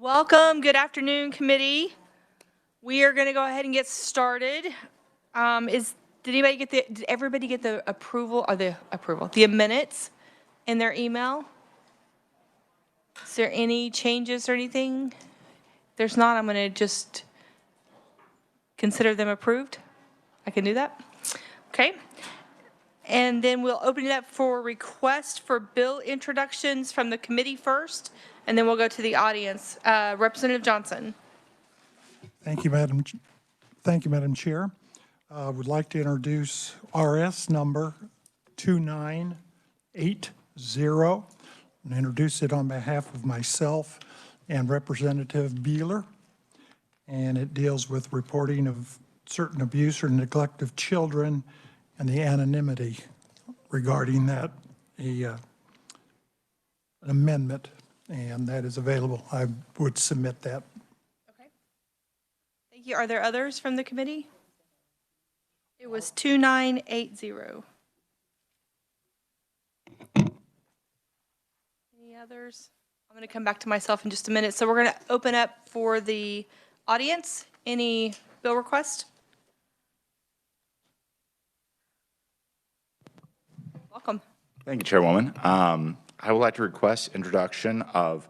Welcome. Good afternoon, committee. We are going to go ahead and get started. Did everybody get the approval or the minutes in their email? Is there any changes or anything? If there's not, I'm going to just consider them approved. I can do that. Okay. And then we'll open it up for requests for bill introductions from the committee first, and then we'll go to the audience. Representative Johnson. Thank you, Madam Chair. I would like to introduce RS number 2980 and introduce it on behalf of myself and Representative Beeler. And it deals with reporting of certain abuse or neglect of children and the anonymity regarding that, an amendment, and that is available. I would submit that. Okay. Thank you. Are there others from the committee? It was 2980. Any others? I'm going to come back to myself in just a minute. So we're going to open up for the audience. Any bill request? Welcome. Thank you, Chairwoman. I would like to request introduction of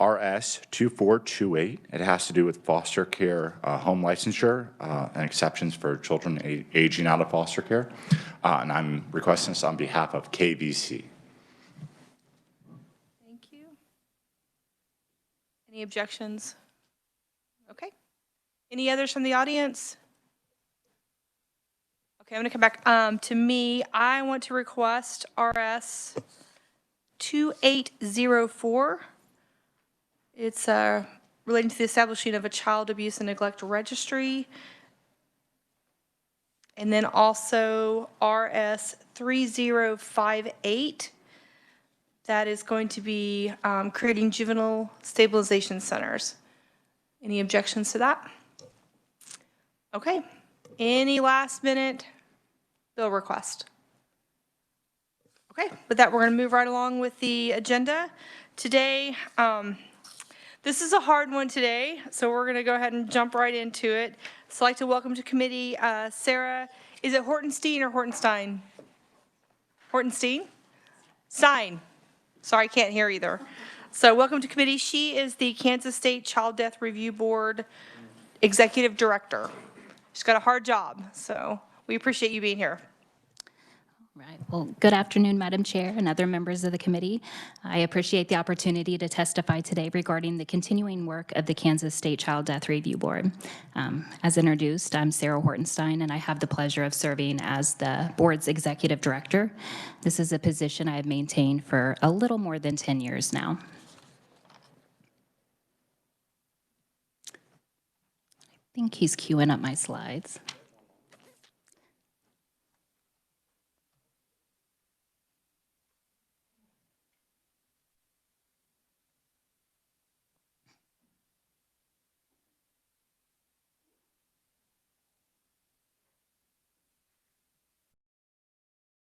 RS 2428. It has to do with foster care home licensure and exceptions for children aging out of foster care. And I'm requesting this on behalf of KVC. Thank you. Any objections? Okay. Any others from the audience? Okay, I'm going to come back to me. I want to request RS 2804. It's relating to the establishing of a child abuse and neglect registry. And then also RS 3058. That is going to be creating juvenile stabilization centers. Any objections to that? Okay. Any last minute bill request? Okay, with that, we're going to move right along with the agenda. Today, this is a hard one today, so we're going to go ahead and jump right into it. So I'd like to welcome to committee Sarah, is it Hortenstein or Hortenstein? Hortenstein? Stein. Sorry, I can't hear either. So welcome to committee. She is the Kansas State Child Death Review Board Executive Director. She's got a hard job, so we appreciate you being here. Right. Well, good afternoon, Madam Chair and other members of the committee. I appreciate the opportunity to testify today regarding the continuing work of the Kansas State Child Death Review Board. As introduced, I'm Sarah Hortenstein, and I have the pleasure of serving as the board's executive director. This is a position I have maintained for a little more than 10 years now. I think he's queuing up my slides.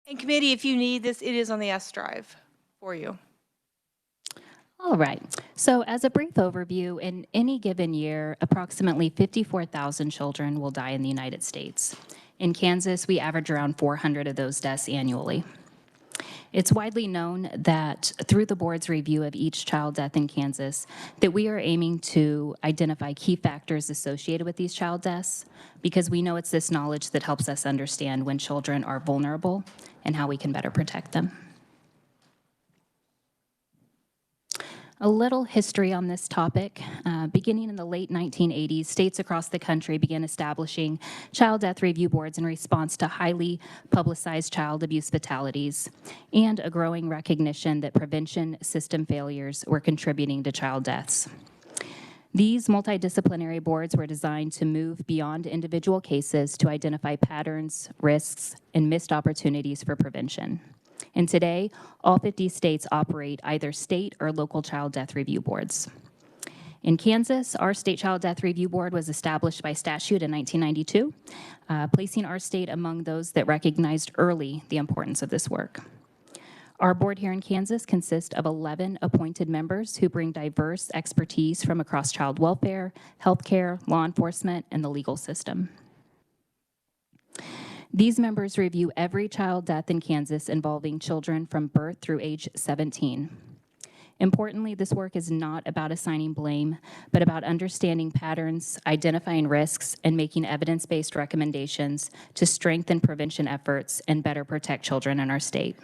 And committee, if you need this, it is on the S drive for you. All right. So as a brief overview, in any given year, approximately 54,000 children will die in the United States. In Kansas, we average around 400 of those deaths annually. It's widely known that through the board's review of each child death in Kansas, that we are aiming to identify key factors associated with these child deaths, because we know it's this knowledge that helps us understand when children are vulnerable and how we can better protect them. A little history on this topic. Beginning in the late 1980s, states across the country began establishing child death review boards in response to highly publicized child abuse fatalities and a growing recognition that prevention system failures were contributing to child deaths. These multidisciplinary boards were designed to move beyond individual cases to identify patterns, risks, and missed opportunities for prevention. And today, all 50 states operate either state or local child death review boards. In Kansas, our State Child Death Review Board was established by statute in 1992, placing our state among those that recognized early the importance of this work. Our board here in Kansas consists of 11 appointed members who bring diverse expertise from across child welfare, healthcare, law enforcement, and the legal system. These members review every child death in Kansas involving children from birth through age 17. Importantly, this work is not about assigning blame, but about understanding patterns, identifying risks, and making evidence-based recommendations to strengthen prevention efforts and better protect children in our state.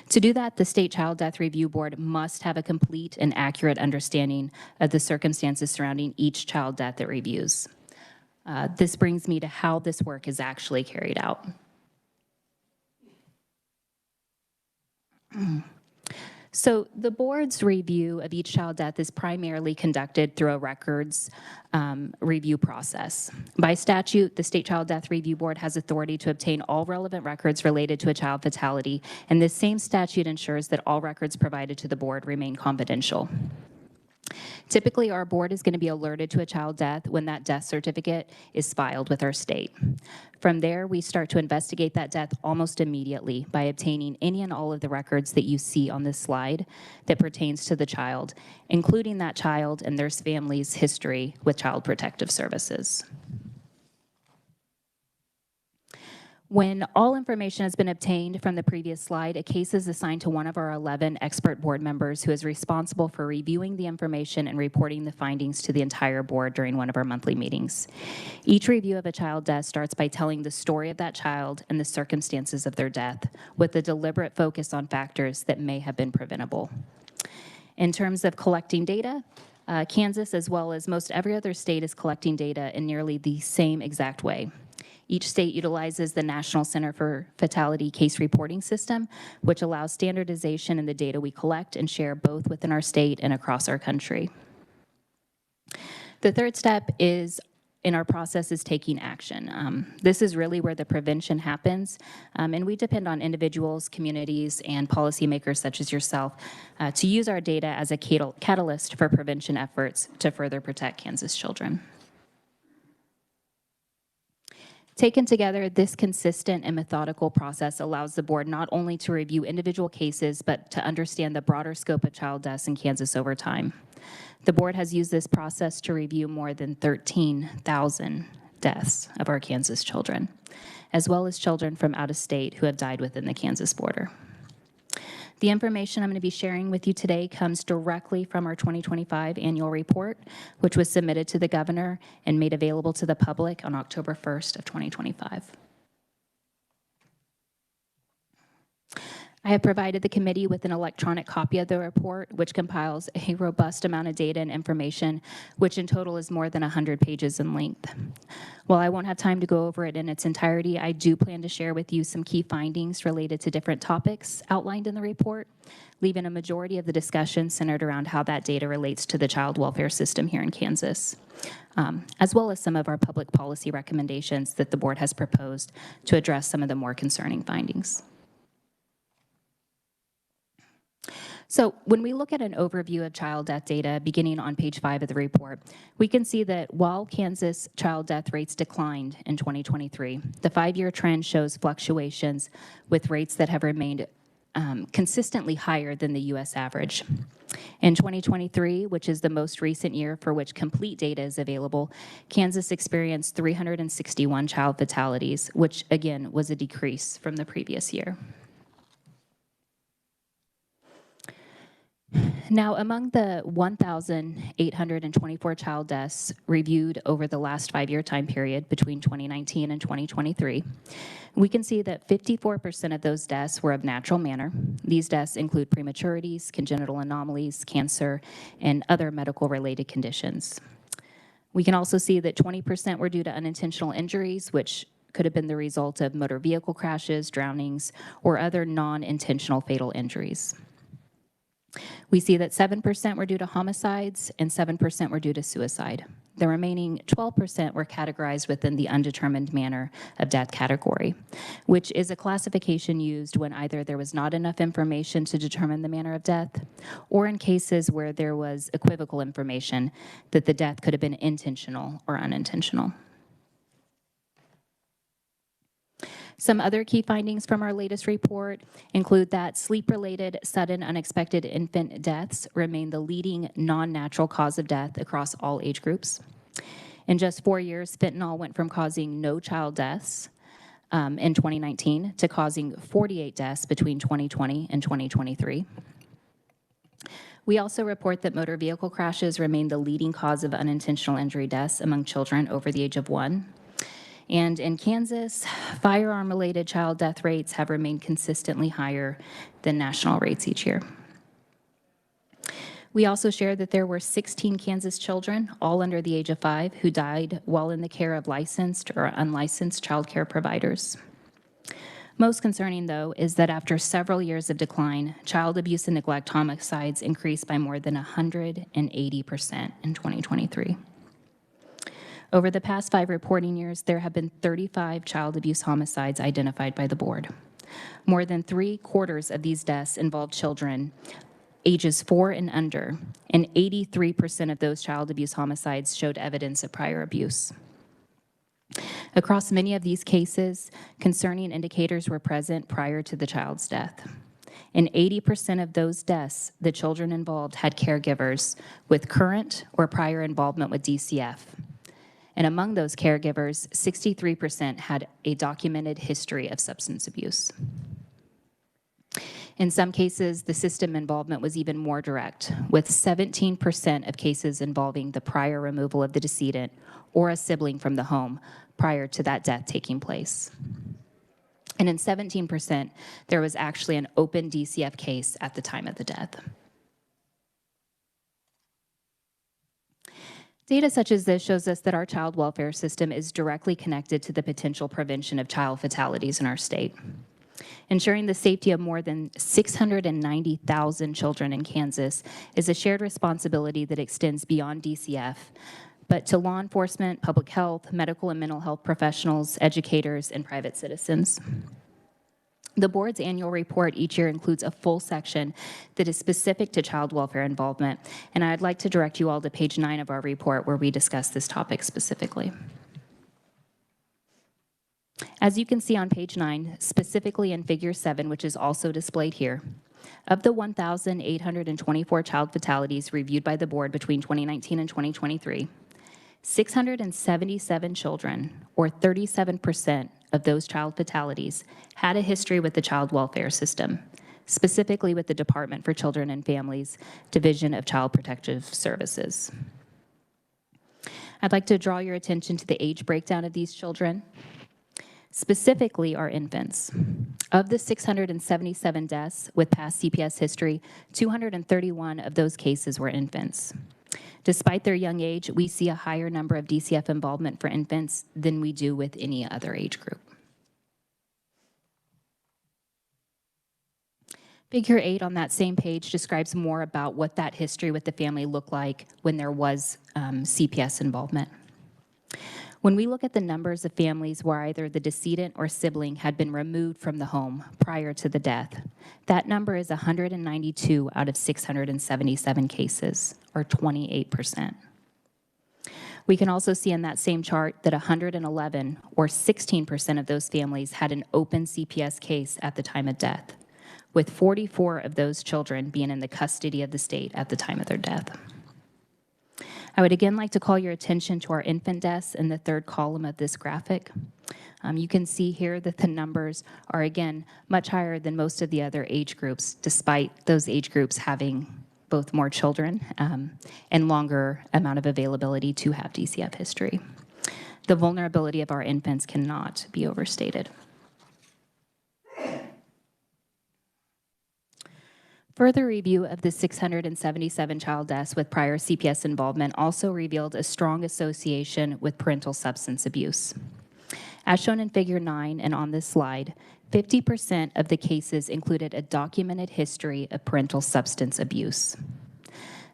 To do that, the State Child Death Review Board must have a complete and accurate understanding of the circumstances surrounding each child death it reviews. This brings me to how this work is actually carried out. So the board's review of each child death is primarily conducted through a records review process. By statute, the State Child Death Review Board has authority to obtain all relevant records related to a child fatality, and this same statute ensures that all records provided to the board remain confidential. Typically, our board is going to be alerted to a child death when that death certificate is filed with our state. From there, we start to investigate that death almost immediately by obtaining any and all of the records that you see on this slide that pertains to the child, including that child and their family's history with Child Protective Services. When all information has been obtained from the previous slide, a case is assigned to one of our 11 expert board members who is responsible for reviewing the information and reporting the findings to the entire board during one of our monthly meetings. Each review of a child death starts by telling the story of that child and the circumstances of their death, with a deliberate focus on factors that may have been preventable. In terms of collecting data, Kansas, as well as most every other state, is collecting data in nearly the same exact way. Each state utilizes the National Center for Fatality Case Reporting System, which allows standardization in the data we collect and share both within our state and across our country. The third step in our process is taking action. This is really where the prevention happens, and we depend on individuals, communities, and policymakers such as yourself to use our data as a catalyst for prevention efforts to further protect Kansas children. Taken together, this consistent and methodical process allows the board not only to review individual cases, but to understand the broader scope of child deaths in Kansas over time. The board has used this process to review more than 13,000 deaths of our Kansas children, as well as children from out of state who have died within the Kansas border. The information I'm going to be sharing with you today comes directly from our 2025 annual report, which was submitted to the governor and made available to the public on October 1st of 2025. I have provided the committee with an electronic copy of the report, which compiles a robust amount of data and information, which in total is more than 100 pages in length. While I won't have time to go over it in its entirety, I do plan to share with you some key findings related to different topics outlined in the report, leaving a majority of the discussion centered around how that data relates to the child welfare system here in Kansas, as well as some of our public policy recommendations that the board has proposed to address some of the more concerning findings. So when we look at an overview of child death data beginning on page 5 of the report, we can see that while Kansas child death rates declined in 2023, the 5-year trend shows fluctuations with rates that have remained consistently higher than the U.S. average. In 2023, which is the most recent year for which complete data is available, Kansas experienced 361 child fatalities, which again was a decrease from the previous year. Now, among the 1,824 child deaths reviewed over the last 5-year time period between 2019 and 2023, we can see that 54% of those deaths were of natural manner. These deaths include prematurities, congenital anomalies, cancer, and other medical-related conditions. We can also see that 20% were due to unintentional injuries, which could have been the result of motor vehicle crashes, drownings, or other non-intentional fatal injuries. We see that 7% were due to homicides and 7% were due to suicide. The remaining 12% were categorized within the undetermined manner of death category, which is a classification used when either there was not enough information to determine the manner of death, or in cases where there was equivocal information that the death could have been intentional or unintentional. Some other key findings from our latest report include that sleep-related sudden unexpected infant deaths remain the leading non-natural cause of death across all age groups. In just 4 years, fentanyl went from causing no child deaths in 2019 to causing 48 deaths between 2020 and 2023. We also report that motor vehicle crashes remain the leading cause of unintentional injury deaths among children over the age of 1. And in Kansas, firearm-related child death rates have remained consistently higher than national rates each year. We also shared that there were 16 Kansas children, all under the age of 5, who died while in the care of licensed or unlicensed child care providers. Most concerning, though, is that after several years of decline, child abuse and neglect homicides increased by more than 180% in 2023. Over the past 5 reporting years, there have been 35 child abuse homicides identified by the board. More than 3/4 of these deaths involved children ages 4 and under, and 83% of those child abuse homicides showed evidence of prior abuse. Across many of these cases, concerning indicators were present prior to the child's death. In 80% of those deaths, the children involved had caregivers with current or prior involvement with DCF. And among those caregivers, 63% had a documented history of substance abuse. In some cases, the system involvement was even more direct, with 17% of cases involving the prior removal of the decedent or a sibling from the home prior to that death taking place. And in 17%, there was actually an open DCF case at the time of the death. Data such as this shows us that our child welfare system is directly connected to the potential prevention of child fatalities in our state. Ensuring the safety of more than 690,000 children in Kansas is a shared responsibility that extends beyond DCF, but to law enforcement, public health, medical and mental health professionals, educators, and private citizens. The board's annual report each year includes a full section that is specific to child welfare involvement, and I'd like to direct you all to page 9 of our report where we discuss this topic specifically. As you can see on page 9, specifically in figure 7, which is also displayed here, of the 1,824 child fatalities reviewed by the board between 2019 and 2023, 677 children, or 37% of those child fatalities, had a history with the child welfare system, specifically with the Department for Children and Families Division of Child Protective Services. I'd like to draw your attention to the age breakdown of these children, specifically our infants. Of the 677 deaths with past CPS history, 231 of those cases were infants. Despite their young age, we see a higher number of DCF involvement for infants than we do with any other age group. Figure 8 on that same page describes more about what that history with the family looked like when there was CPS involvement. When we look at the numbers of families where either the decedent or sibling had been removed from the home prior to the death, that number is 192 out of 677 cases, or 28%. We can also see in that same chart that 111, or 16% of those families had an open CPS case at the time of death, with 44 of those children being in the custody of the state at the time of their death. I would again like to call your attention to our infant deaths in the 3rd column of this graphic. You can see here that the numbers are, again, much higher than most of the other age groups, despite those age groups having both more children and longer amount of availability to have DCF history. The vulnerability of our infants cannot be overstated. Further review of the 677 child deaths with prior CPS involvement also revealed a strong association with parental substance abuse. As shown in figure 9 and on this slide, 50% of the cases included a documented history of parental substance abuse.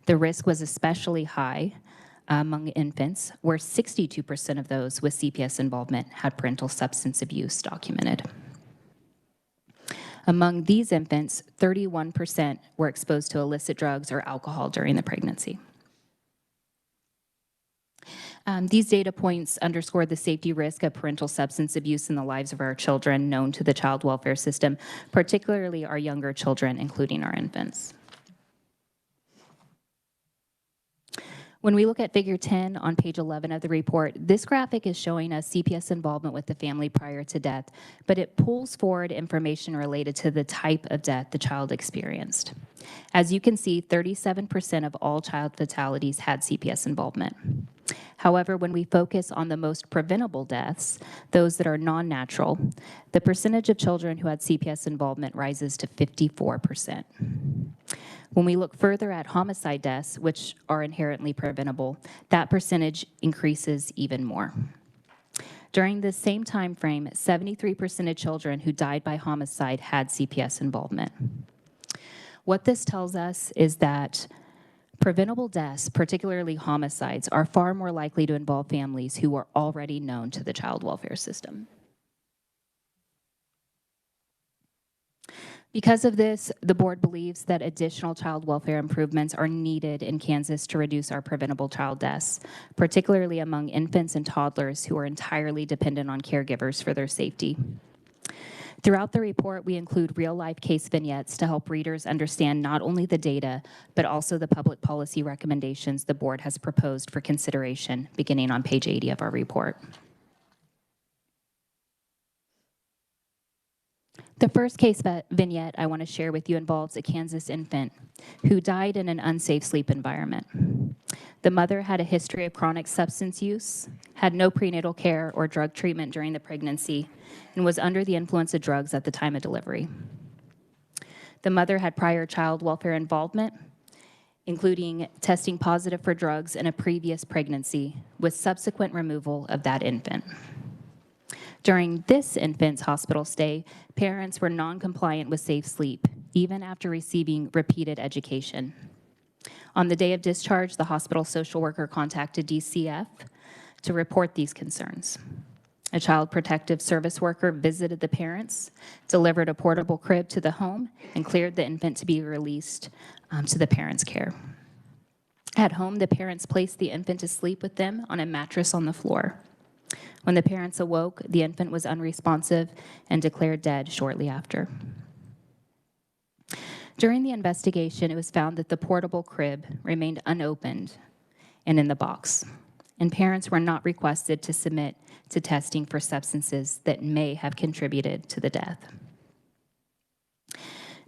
The risk was especially high among infants, where 62% of those with CPS involvement had parental substance abuse documented. Among these infants, 31% were exposed to illicit drugs or alcohol during the pregnancy. These data points underscore the safety risk of parental substance abuse in the lives of our children known to the child welfare system, particularly our younger children, including our infants. When we look at figure 10 on page 11 of the report, this graphic is showing us CPS involvement with the family prior to death, but it pulls forward information related to the type of death the child experienced. As you can see, 37% of all child fatalities had CPS involvement. However, when we focus on the most preventable deaths, those that are non-natural, the percentage of children who had CPS involvement rises to 54%. When we look further at homicide deaths, which are inherently preventable, that percentage increases even more. During this same time frame, 73% of children who died by homicide had CPS involvement. What this tells us is that preventable deaths, particularly homicides, are far more likely to involve families who are already known to the child welfare system. Because of this, the board believes that additional child welfare improvements are needed in Kansas to reduce our preventable child deaths, particularly among infants and toddlers who are entirely dependent on caregivers for their safety. Throughout the report, we include real-life case vignettes to help readers understand not only the data, but also the public policy recommendations the board has proposed for consideration, beginning on page 80 of our report. The first case vignette I want to share with you involves a Kansas infant who died in an unsafe sleep environment. The mother had a history of chronic substance use, had no prenatal care or drug treatment during the pregnancy, and was under the influence of drugs at the time of delivery. The mother had prior child welfare involvement, including testing positive for drugs in a previous pregnancy, with subsequent removal of that infant. During this infant's hospital stay, parents were non-compliant with safe sleep, even after receiving repeated education. On the day of discharge, the hospital social worker contacted DCF to report these concerns. A child protective service worker visited the parents, delivered a portable crib to the home, and cleared the infant to be released to the parents' care. At home, the parents placed the infant to sleep with them on a mattress on the floor. When the parents awoke, the infant was unresponsive and declared dead shortly after. During the investigation, it was found that the portable crib remained unopened and in the box, and parents were not requested to submit to testing for substances that may have contributed to the death.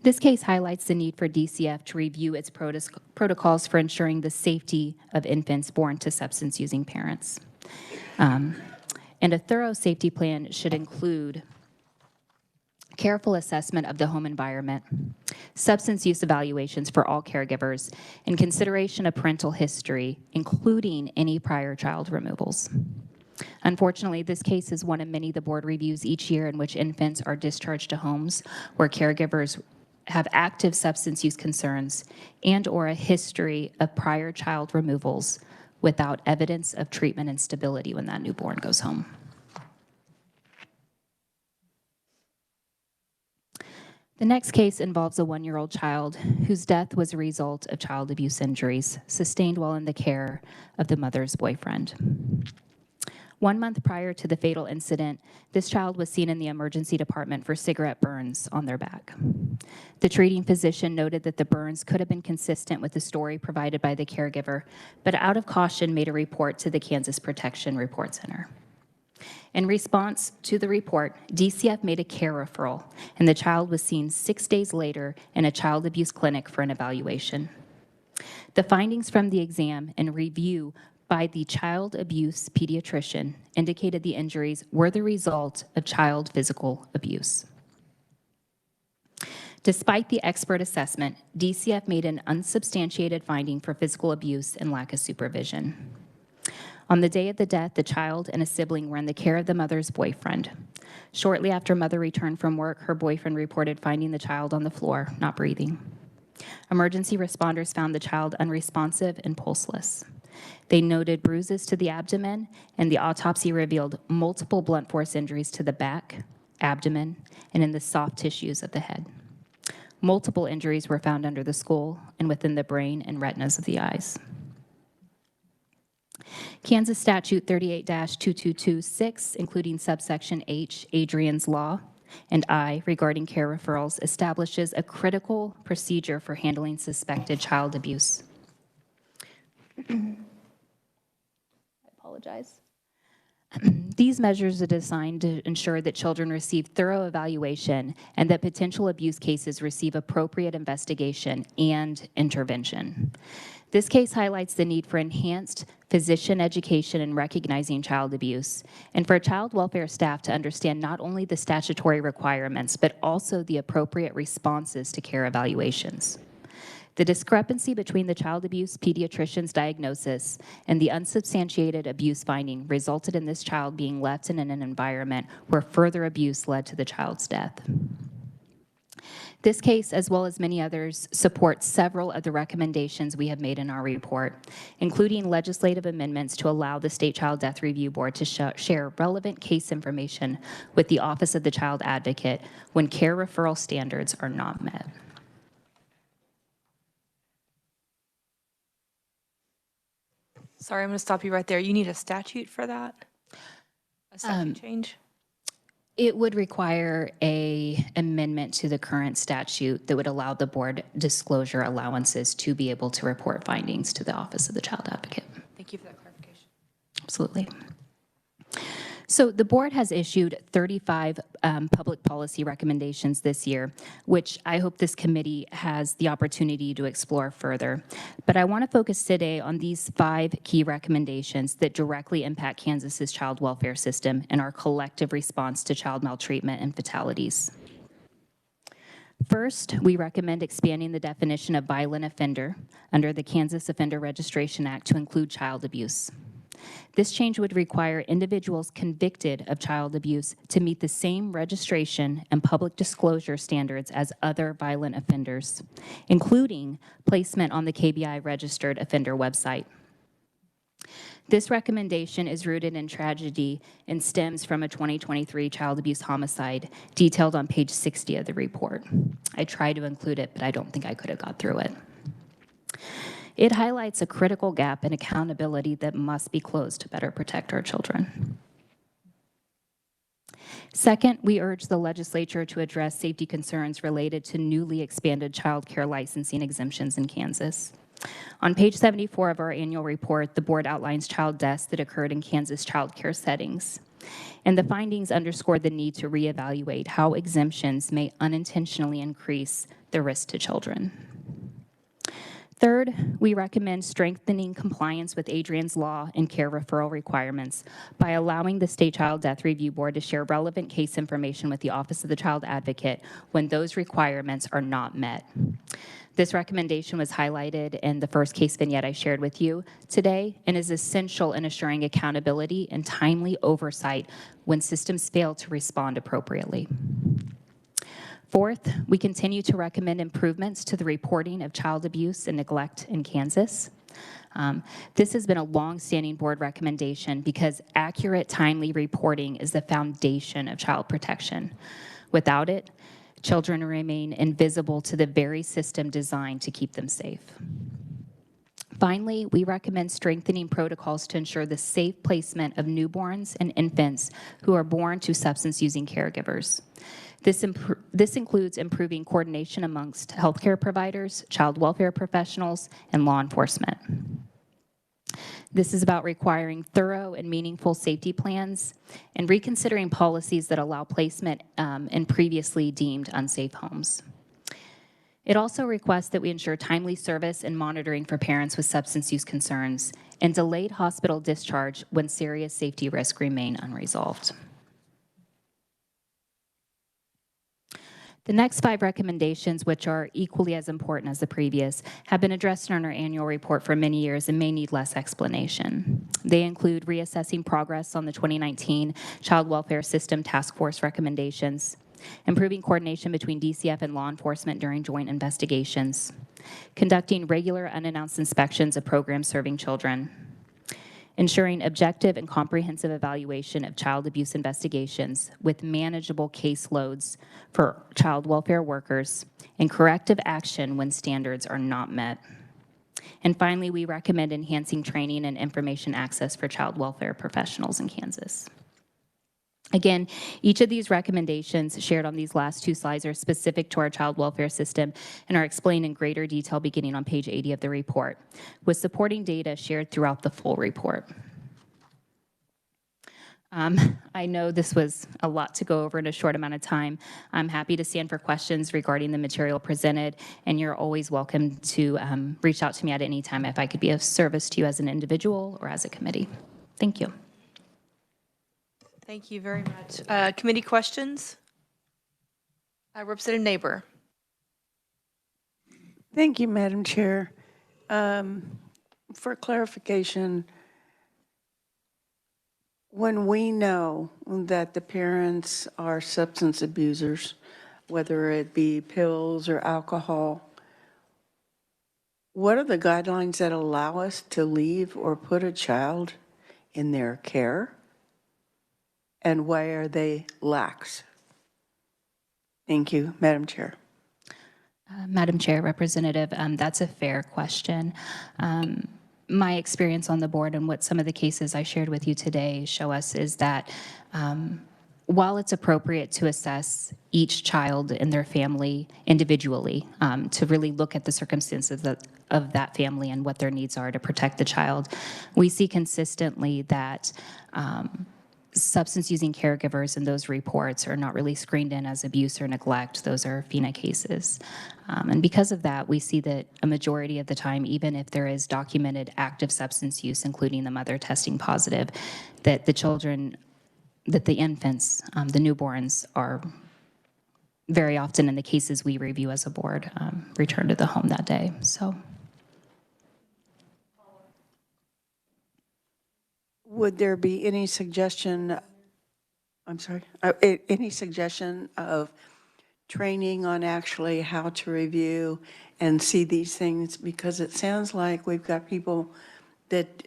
This case highlights the need for DCF to review its protocols for ensuring the safety of infants born to substance-using parents. And a thorough safety plan should include careful assessment of the home environment, substance use evaluations for all caregivers, and consideration of parental history, including any prior child removals. Unfortunately, this case is one of many the board reviews each year in which infants are discharged to homes where caregivers have active substance use concerns and/or a history of prior child removals without evidence of treatment and stability when that newborn goes home. The next case involves a 1-year-old child whose death was a result of child abuse injuries sustained while in the care of the mother's boyfriend. 1 month prior to the fatal incident, this child was seen in the emergency department for cigarette burns on their back. The treating physician noted that the burns could have been consistent with the story provided by the caregiver, but out of caution made a report to the Kansas Protection Report Center. In response to the report, DCF made a care referral, and the child was seen 6 days later in a child abuse clinic for an evaluation. The findings from the exam and review by the child abuse pediatrician indicated the injuries were the result of child physical abuse. Despite the expert assessment, DCF made an unsubstantiated finding for physical abuse and lack of supervision. On the day of the death, the child and a sibling were in the care of the mother's boyfriend. Shortly after mother returned from work, her boyfriend reported finding the child on the floor, not breathing. Emergency responders found the child unresponsive and pulseless. They noted bruises to the abdomen, and the autopsy revealed multiple blunt force injuries to the back, abdomen, and in the soft tissues of the head. Multiple injuries were found under the skull and within the brain and retinas of the eyes. Kansas Statute 38-2226, including subsection H, Adrian's Law, and I, regarding care referrals, establishes a critical procedure for handling suspected child abuse. I apologize. These measures are designed to ensure that children receive thorough evaluation and that potential abuse cases receive appropriate investigation and intervention. This case highlights the need for enhanced physician education in recognizing child abuse, and for child welfare staff to understand not only the statutory requirements, but also the appropriate responses to care evaluations. The discrepancy between the child abuse pediatrician's diagnosis and the unsubstantiated abuse finding resulted in this child being left in an environment where further abuse led to the child's death. This case, as well as many others, supports several of the recommendations we have made in our report, including legislative amendments to allow the State Child Death Review Board to share relevant case information with the Office of the Child Advocate when care referral standards are not met. Sorry, I'm going to stop you right there. You need a statute for that? A statute change? It would require an amendment to the current statute that would allow the board disclosure allowances to be able to report findings to the Office of the Child Advocate. Thank you for that clarification. Absolutely. So the board has issued 35 public policy recommendations this year, which I hope this committee has the opportunity to explore further. But I want to focus today on these 5 key recommendations that directly impact Kansas's child welfare system and our collective response to child maltreatment and fatalities. First, we recommend expanding the definition of violent offender under the Kansas Offender Registration Act to include child abuse. This change would require individuals convicted of child abuse to meet the same registration and public disclosure standards as other violent offenders, including placement on the KBI Registered Offender website. This recommendation is rooted in tragedy and stems from a 2023 child abuse homicide detailed on page 60 of the report. I tried to include it, but I don't think I could have got through it. It highlights a critical gap in accountability that must be closed to better protect our children. Second, we urge the legislature to address safety concerns related to newly expanded child care licensing exemptions in Kansas. On page 74 of our annual report, the board outlines child deaths that occurred in Kansas child care settings. And the findings underscore the need to reevaluate how exemptions may unintentionally increase the risk to children. Third, we recommend strengthening compliance with Adrian's Law and care referral requirements by allowing the State Child Death Review Board to share relevant case information with the Office of the Child Advocate when those requirements are not met. This recommendation was highlighted in the first case vignette I shared with you today and is essential in assuring accountability and timely oversight when systems fail to respond appropriately. Fourth, we continue to recommend improvements to the reporting of child abuse and neglect in Kansas. This has been a long-standing board recommendation because accurate, timely reporting is the foundation of child protection. Without it, children remain invisible to the very system designed to keep them safe. Finally, we recommend strengthening protocols to ensure the safe placement of newborns and infants who are born to substance-using caregivers. This includes improving coordination amongst healthcare providers, child welfare professionals, and law enforcement. This is about requiring thorough and meaningful safety plans and reconsidering policies that allow placement in previously deemed unsafe homes. It also requests that we ensure timely service and monitoring for parents with substance use concerns and delayed hospital discharge when serious safety risks remain unresolved. The next 5 recommendations, which are equally as important as the previous, have been addressed in our annual report for many years and may need less explanation. They include reassessing progress on the 2019 Child Welfare System Task Force recommendations, improving coordination between DCF and law enforcement during joint investigations, conducting regular unannounced inspections of programs serving children, ensuring objective and comprehensive evaluation of child abuse investigations with manageable caseloads for child welfare workers, and corrective action when standards are not met. And finally, we recommend enhancing training and information access for child welfare professionals in Kansas. Again, each of these recommendations shared on these last two slides are specific to our child welfare system and are explained in greater detail beginning on page 80 of the report, with supporting data shared throughout the full report. I know this was a lot to go over in a short amount of time. I'm happy to stand for questions regarding the material presented, and you're always welcome to reach out to me at any time if I could be of service to you as an individual or as a committee. Thank you. Thank you very much. Committee questions? Representative Neighbor. Thank you, Madam Chair. For clarification, when we know that the parents are substance abusers, whether it be pills or alcohol, what are the guidelines that allow us to leave or put a child in their care? And why are they lax? Thank you, Madam Chair. Madam Chair, Representative, that's a fair question. My experience on the board and what some of the cases I shared with you today show us is that while it's appropriate to assess each child and their family individually, to really look at the circumstances of that family and what their needs are to protect the child, we see consistently that substance-using caregivers in those reports are not really screened in as abuse or neglect. Those are FINA cases. And because of that, we see that a majority of the time, even if there is documented active substance use, including the mother testing positive, that the children, that the infants, the newborns are very often in the cases we review as a board, returned to the home that day. So. Would there be any suggestion, any suggestion of training on actually how to review and see these things? Because it sounds like we've got people that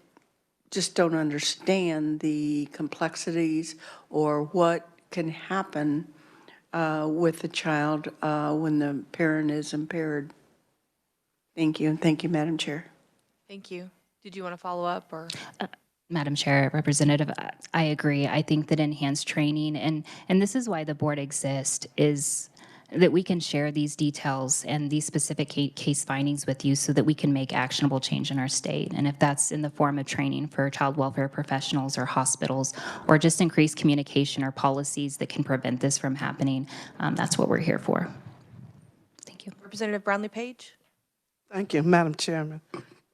just don't understand the complexities or what can happen with the child when the parent is impaired. Thank you, and thank you, Madam Chair. Thank you. Did you want to follow up or? Madam Chair, Representative, I agree. I think that enhanced training, and this is why the board exists, is that we can share these details and these specific case findings with you so that we can make actionable change in our state. And if that's in the form of training for child welfare professionals or hospitals, or just increased communication or policies that can prevent this from happening, that's what we're here for. Thank you. Representative Brownlee Page. Thank you, Madam Chairman.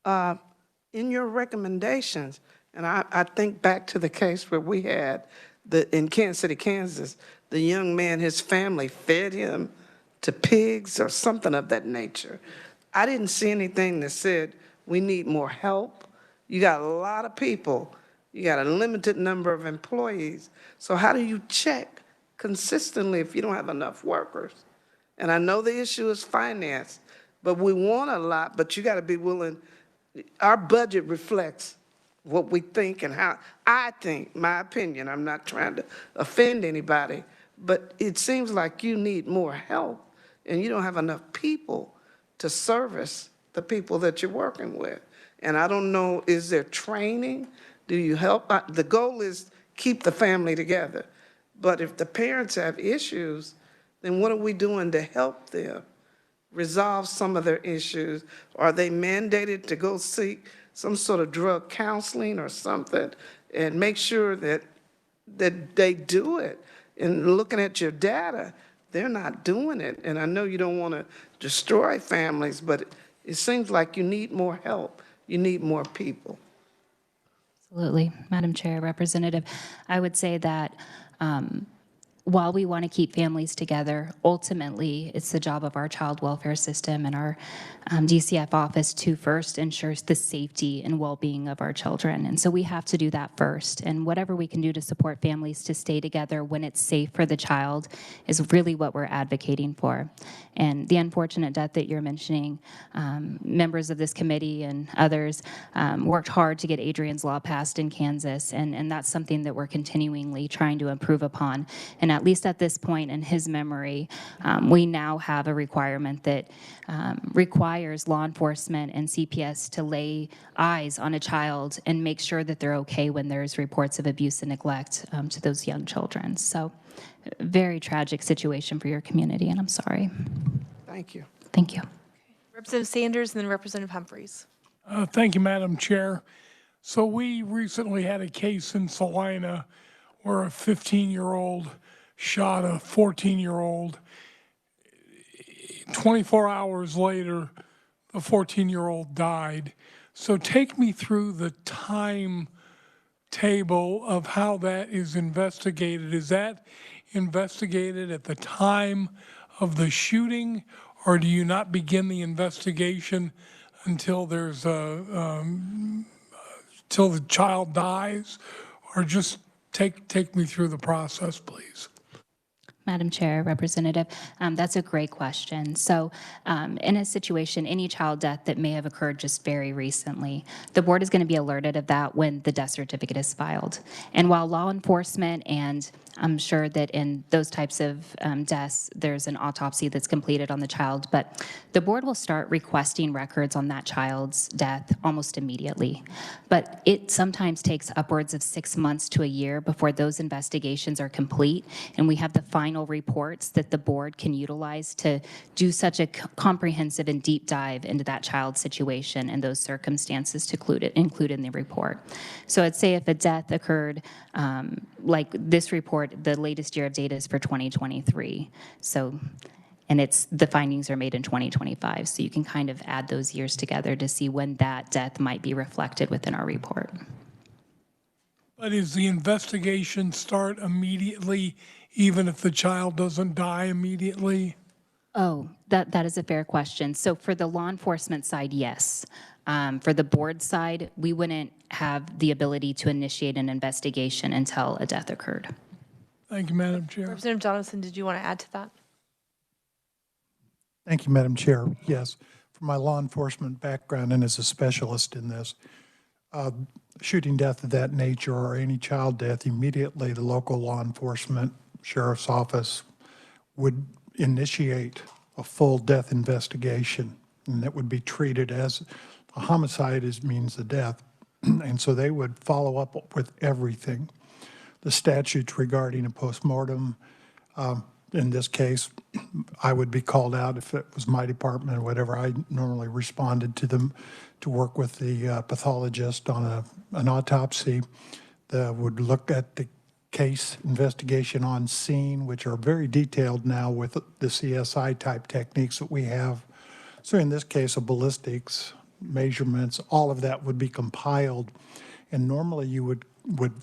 In your recommendations, and I think back to the case where we had in Kansas City, Kansas, the young man, his family fed him to pigs or something of that nature. I didn't see anything that said we need more help. You got a lot of people. You got a limited number of employees. So how do you check consistently if you don't have enough workers? And I know the issue is finance, but we want a lot, but you got to be willing. Our budget reflects what we think and how I think, my opinion. I'm not trying to offend anybody, but it seems like you need more help and you don't have enough people to service the people that you're working with. And I don't know, is there training? Do you help? The goal is keep the family together. But if the parents have issues, then what are we doing to help them resolve some of their issues? Are they mandated to go seek some sort of drug counseling or something, and make sure that they do it? And looking at your data, they're not doing it. And I know you don't want to destroy families, but it seems like you need more help. You need more people. Absolutely. Madam Chair, Representative, I would say that while we want to keep families together, ultimately it's the job of our child welfare system and our DCF office to first ensure the safety and well-being of our children. And so we have to do that first. And whatever we can do to support families to stay together when it's safe for the child is really what we're advocating for. And the unfortunate death that you're mentioning, members of this committee and others worked hard to get Adrian's Law passed in Kansas. And that's something that we're continually trying to improve upon. And at least at this point in his memory, we now have a requirement that requires law enforcement and CPS to lay eyes on a child and make sure that they're okay when there's reports of abuse and neglect to those young children. So, very tragic situation for your community, and I'm sorry. Thank you. Thank you. Representative Sanders and then Representative Humphries. Thank you, Madam Chair. So we recently had a case in Salina where a 15-year-old shot a 14-year-old. 24 hours later, the 14-year-old died. So take me through the timetable of how that is investigated. Is that investigated at the time of the shooting, or do you not begin the investigation until there's till the child dies? Or just take me through the process, please. Madam Chair, Representative, that's a great question. So in a situation, any child death that may have occurred just very recently, the board is going to be alerted of that when the death certificate is filed. And while law enforcement, and I'm sure that in those types of deaths, there's an autopsy that's completed on the child, but the board will start requesting records on that child's death almost immediately. But it sometimes takes upwards of 6 months to a year before those investigations are complete, and we have the final reports that the board can utilize to do such a comprehensive and deep dive into that child's situation and those circumstances to include in the report. So I'd say if a death occurred, like this report, the latest year of data is for 2023. So, and the findings are made in 2025. So you can kind of add those years together to see when that death might be reflected within our report. But is the investigation start immediately, even if the child doesn't die immediately? Oh, that is a fair question. So for the law enforcement side, yes. For the board side, we wouldn't have the ability to initiate an investigation until a death occurred. Thank you, Madam Chair. Representative Jonathan, did you want to add to that? Thank you, Madam Chair. Yes, from my law enforcement background and as a specialist in this, shooting death of that nature or any child death, immediately the local law enforcement, sheriff's office would initiate a full death investigation, and that would be treated as a homicide means a death. And so they would follow up with everything. The statutes regarding a postmortem, in this case, I would be called out if it was my department or whatever. I normally responded to them to work with the pathologist on an autopsy that would look at the case investigation on scene, which are very detailed now with the CSI type techniques that we have. So in this case, a ballistics, measurements, all of that would be compiled. And normally you would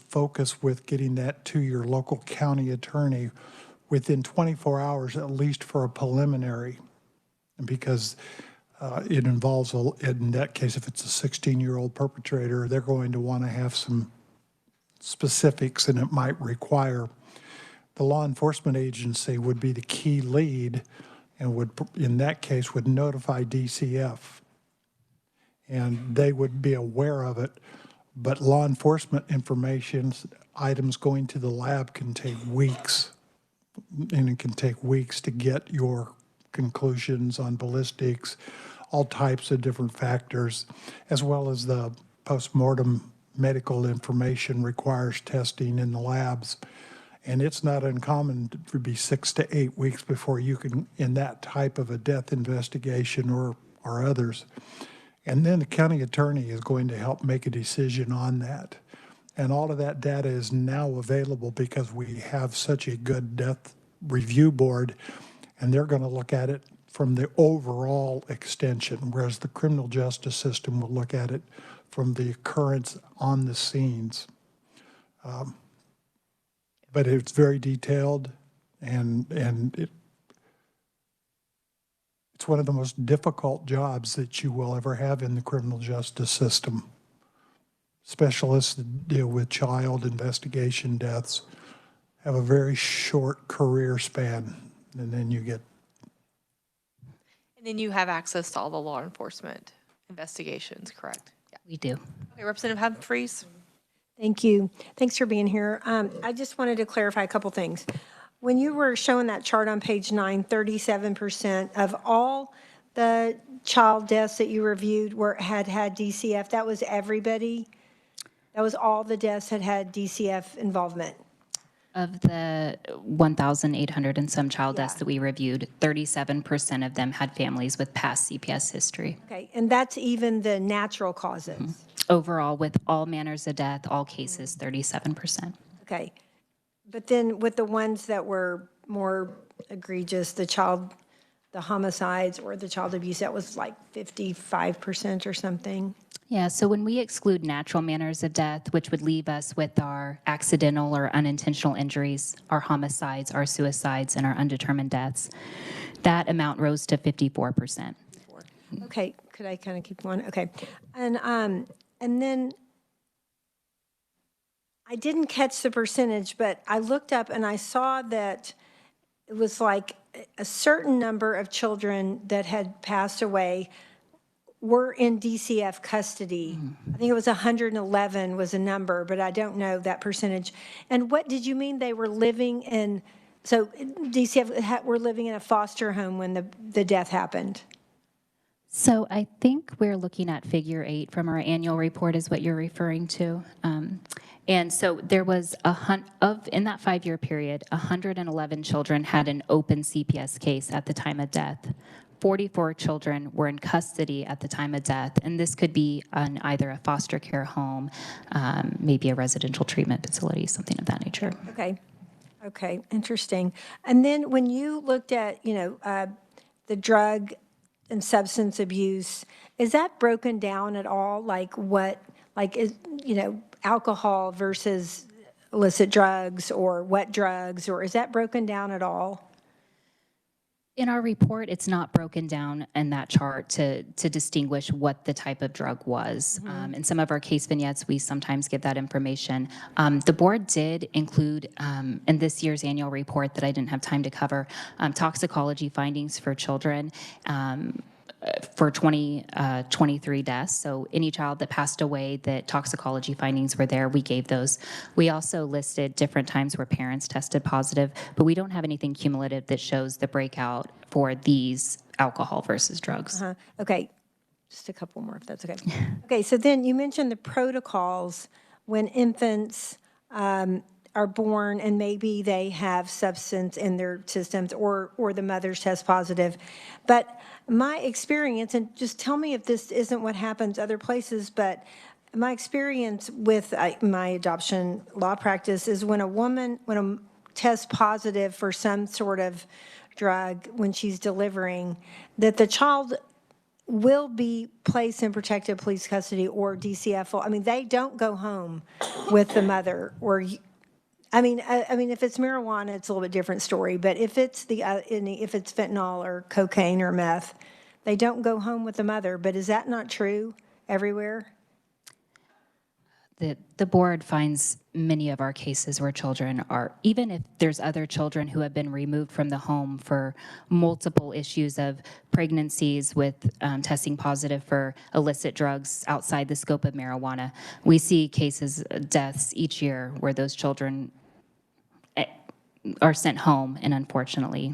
focus with getting that to your local county attorney within 24 hours, at least for a preliminary, because it involves, in that case, if it's a 16-year-old perpetrator, they're going to want to have some specifics, and it might require the law enforcement agency would be the key lead and would, in that case, would notify DCF. And they would be aware of it, but law enforcement information, items going to the lab can take weeks, and it can take weeks to get your conclusions on ballistics, all types of different factors, as well as the postmortem medical information requires testing in the labs. And it's not uncommon to be 6 to 8 weeks before you can, in that type of a death investigation or others. And then the county attorney is going to help make a decision on that. And all of that data is now available because we have such a good death review board, and they're going to look at it from the overall extension, whereas the criminal justice system will look at it from the occurrence on the scenes. But it's very detailed, and it's one of the most difficult jobs that you will ever have in the criminal justice system. Specialists that deal with child investigation deaths have a very short career span, and then you get. And then you have access to all the law enforcement investigations, correct? Yeah. We do. Okay, Representative Humphries. Thank you. Thanks for being here. I just wanted to clarify a couple things. when you were showing that chart on page 9, 37% of all the child deaths that you reviewed had DCF, that was everybody? That was all the deaths had DCF involvement? Of the 1,800 and some child deaths Yeah. that we reviewed, 37% of them had families with past CPS history. Okay, and that's even the natural causes? Overall, with all manners of death, all cases, 37%. Okay. But then with the ones that were more egregious, the homicides or the child abuse, that was like 55% or something? Yeah, so when we exclude natural manners of death, which would leave us with our accidental or unintentional injuries, our homicides, our suicides, and our undetermined deaths, that amount rose to 54%. Okay, could I kind of keep going? Okay. And then I didn't catch the percentage, but I looked up and I saw that it was like a certain number of children that had passed away were in DCF custody. I think it was 111 was a number, but I don't know that percentage. And what did you mean they were living in, so DCF were living in a foster home when the death happened? So I think we're looking at figure 8 from our annual report is what you're referring to. And so there was in that 5-year period, 111 children had an open CPS case at the time of death. 44 children were in custody at the time of death, and this could be on either a foster care home, maybe a residential treatment facility, something of that nature. Okay, interesting. And then when you looked at, the drug and substance abuse, is that broken down at all? Alcohol versus illicit drugs or what drugs, or is that broken down at all? In our report, it's not broken down in that chart to distinguish what the type of drug was. In some of our case vignettes, we sometimes give that information. The board did include in this year's annual report that I didn't have time to cover, toxicology findings for children for 23 deaths. So any child that passed away, that toxicology findings were there, we gave those. We also listed different times where parents tested positive, but we don't have anything cumulative that shows the breakout for these alcohol versus drugs. Okay, just a couple more if that's okay. Okay, so then you mentioned the protocols when infants are born and maybe they have substance in their systems or the mothers test positive. But my experience, and just tell me if this isn't what happens other places, but my experience with my adoption law practice is when a tests positive for some sort of drug when she's delivering, that the child will be placed in protective police custody or DCF. I mean, they don't go home with the mother or I mean, if it's marijuana, it's a little bit different story. But if it's if it's fentanyl or cocaine or meth, they don't go home with the mother. But is that not true everywhere? The board finds many of our cases where children are, even if there's other children who have been removed from the home for multiple issues of pregnancies with testing positive for illicit drugs outside the scope of marijuana, we see cases, deaths each year where those children are sent home, and unfortunately,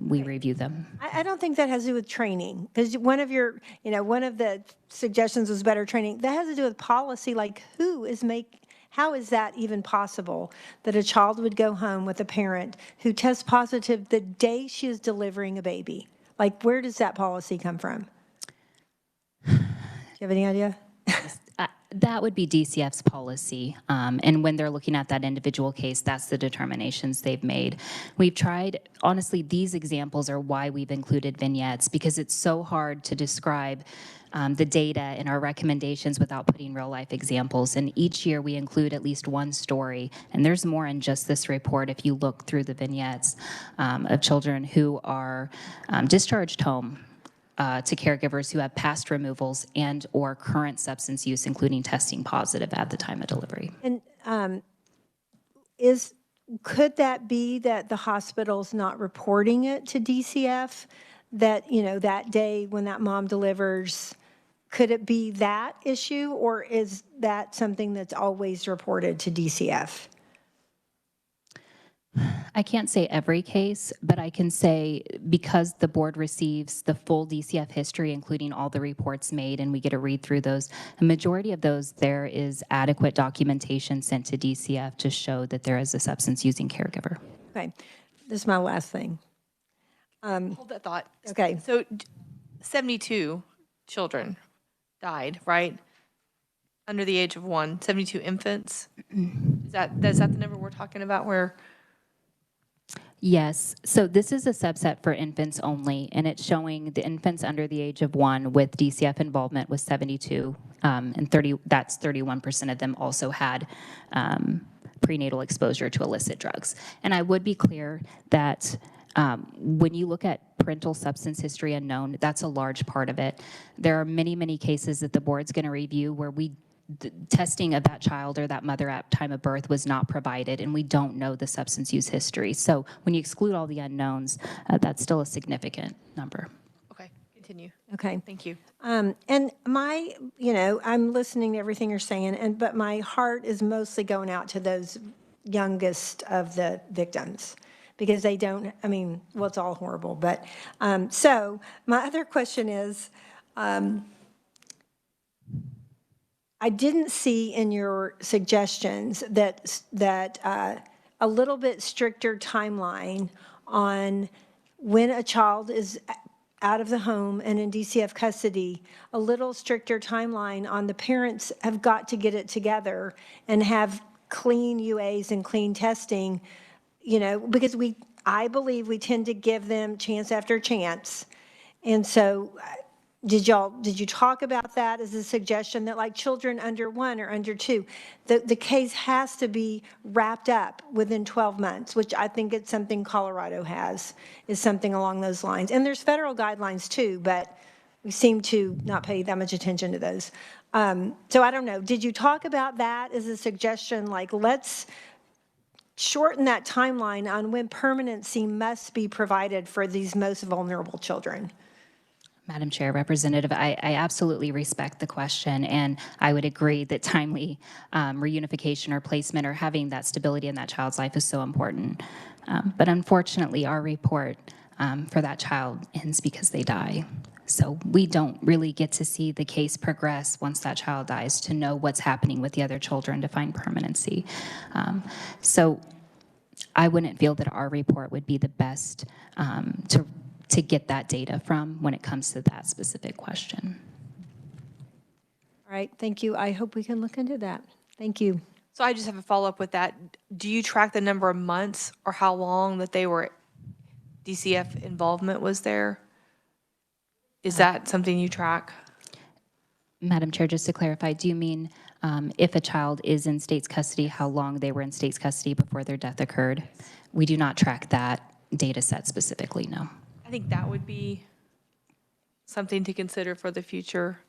we review them. I don't think that has to do with training, because one of the suggestions was better training. That has to do with policy, like how is that even possible that a child would go home with a parent who tests positive the day she is delivering a baby? Like, where does that policy come from? Do you have any idea? That would be DCF's policy, and when they're looking at that individual case, that's the determinations they've made. We've tried, honestly, these examples are why we've included vignettes, because it's so hard to describe the data and our recommendations without putting real-life examples. And each year we include at least one story, and there's more in just this report if you look through the vignettes of children who are discharged home to caregivers who have past removals and or current substance use, including testing positive at the time of delivery. And could that be that the hospital's not reporting it to DCF, that, that day when that mom delivers, could it be that issue, or is that something that's always reported to DCF? I can't say every case, but I can say because the board receives the full DCF history, including all the reports made, and we get to read through those, a majority of those, there is adequate documentation sent to DCF to show that there is a substance-using caregiver. Okay, this is my last thing. Hold that thought. Okay. So 72 children died, right? Under the age of 1, 72 infants. Is that the number we're talking about where? Yes, so this is a subset for infants only, and it's showing the infants under the age of 1 with DCF involvement was 72, and 31% of them also had prenatal exposure to illicit drugs. And I would be clear that when you look at parental substance history unknown, that's a large part of it. There are many, many cases that the board's going to review where the testing of that child or that mother at time of birth was not provided, and we don't know the substance use history. So when you exclude all the unknowns, that's still a significant number. Okay, continue. Okay. Thank you. And my, I'm listening to everything you're saying, but my heart is mostly going out to those youngest of the victims because they don't, well, it's all horrible. But so my other question is, I didn't see in your suggestions that a little bit stricter timeline on when a child is out of the home and in DCF custody, a little stricter timeline on the parents have got to get it together and have clean UAs and clean testing, because I believe we tend to give them chance after chance. And so did you talk about that as a suggestion that like children under 1 or under 2, the case has to be wrapped up within 12 months, which I think it's something Colorado has, is something along those lines. And there's federal guidelines too, but we seem to not pay that much attention to those. So I don't know, did you talk about that as a suggestion, like let's shorten that timeline on when permanency must be provided for these most vulnerable children? Madam Chair, Representative, I absolutely respect the question, and I would agree that timely reunification or placement or having that stability in that child's life is so important. But unfortunately, our report for that child ends because they die. So we don't really get to see the case progress once that child dies to know what's happening with the other children to find permanency. So I wouldn't feel that our report would be the best to get that data from when it comes to that specific question. All right, thank you. I hope we can look into that. Thank you. So I just have a follow-up with that. Do you track the number of months or how long that they were, DCF involvement was there? Is that something you track? Madam Chair, just to clarify, do you mean if a child is in state's custody, how long they were in state's custody before their death occurred? We do not track that data set specifically, no. I think that would be something to consider for the future.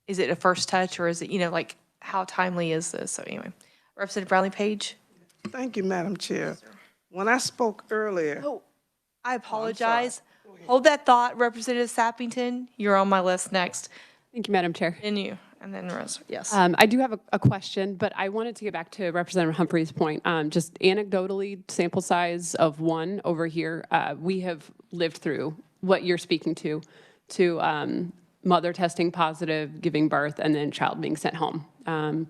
Is it a first touch or is it, like how timely is this? So anyway, Representative Brownlee-Page. Thank you, Madam Chair. When I spoke earlier. Oh, I apologize. Hold that thought, Representative Sappington. You're on my list next. Thank you, Madam Chair. And you, and then Rose, yes. I do have a question, but I wanted to get back to Representative Humphrey's point. Just anecdotally, sample size of 1 over here, we have lived through what you're speaking to mother testing positive, giving birth, and then child being sent home.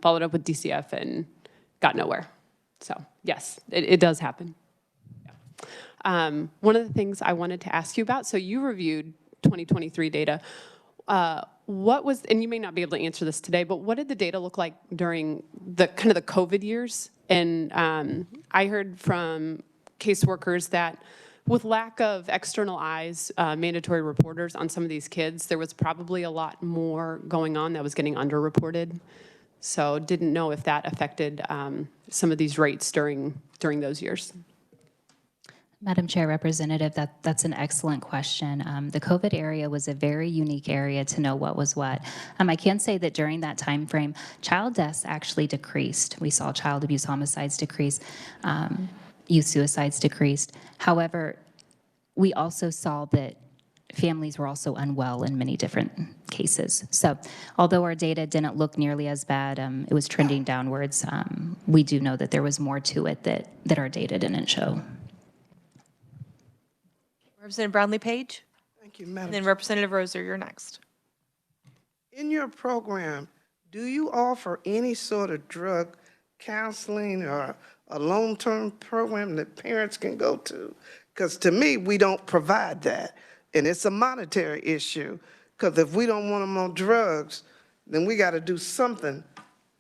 Followed up with DCF and got nowhere. So yes, it does happen. Yeah. One of the things I wanted to ask you about, so you reviewed 2023 data. What was, and you may not be able to answer this today, but what did the data look like during the kind of the COVID years? And I heard from caseworkers that with lack of external eyes, mandatory reporters on some of these kids, there was probably a lot more going on that was getting underreported. So didn't know if that affected some of these rates during those years. Madam Chair, Representative, that's an excellent question. The COVID area was a very unique area to know what was what. I can say that during that time frame, child deaths actually decreased. We saw child abuse homicides decrease, youth suicides decreased. However, we also saw that families were also unwell in many different cases. So although our data didn't look nearly as bad, it was trending downwards, we do know that there was more to it that our data didn't show. Representative Brownlee Page, Thank you, and Madam then Chair. Representative Roser, you're next. In your program, do you offer any sort of drug counseling or a long-term program that parents can go to? Because to me, we don't provide that, and it's a monetary issue, because if we don't want them on drugs, then we got to do something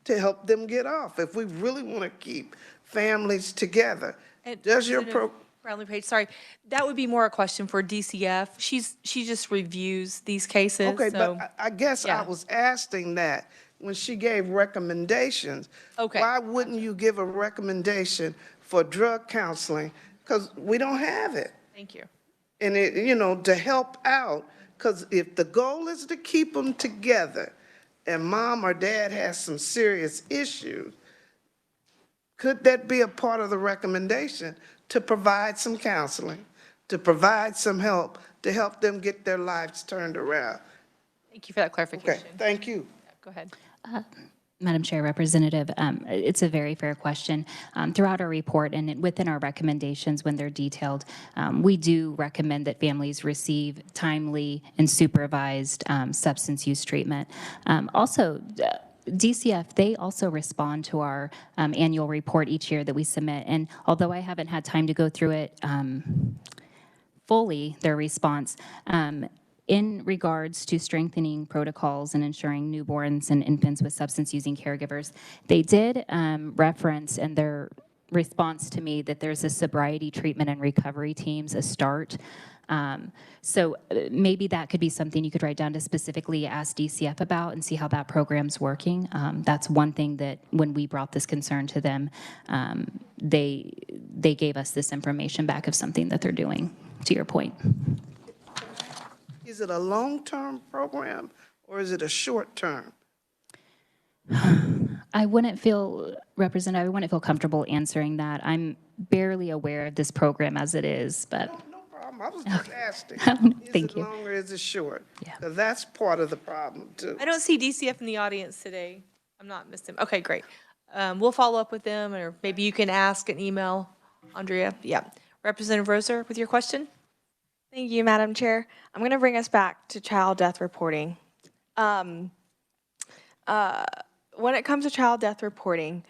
to help them get off, if we really want to keep families together. And Does your Representative Brownlee Page, sorry, that would be more a question for DCF. She just reviews these cases, Okay, so. but I guess I yeah. was asking that when she gave recommendations. Okay. Why wouldn't you give a recommendation for drug counseling? Because we don't have it. Thank you. And it, you know, to help out, because if the goal is to keep them together and mom or dad has some serious issues, could that be a part of the recommendation to provide some counseling, to provide some help, to help them get their lives turned around? Thank you for that Okay, clarification. thank you. Go ahead. Madam Chair, Representative, it's a very fair question. Throughout our report and within our recommendations when they're detailed, we do recommend that families receive timely and supervised substance use treatment. Also, DCF, they also respond to our annual report each year that we submit. And although I haven't had time to go through it fully, their response, in regards to strengthening protocols and ensuring newborns and infants with substance-using caregivers, they did reference in their response to me that there's a sobriety treatment and recovery teams, a START. So maybe that could be something you could write down to specifically ask DCF about and see how that program's working. That's one thing that when we brought this concern to them, they gave us this information back of something that they're doing, to your point. Is it a long-term program or is it a short-term? I wouldn't feel, Representative, I wouldn't feel comfortable answering that. I'm barely aware of this program as it is, but No problem, I was just asking. Thank Is it you. long or is it short? Yeah. Because that's part of the problem too. I don't see DCF in the audience today. I'm not missing. Okay, great. We'll follow up with them, or maybe you can ask an email, Andrea. Yeah. Representative Roser, with your question? Thank you, Madam Chair. I'm going to bring us back to child death reporting. When it comes to child death reporting,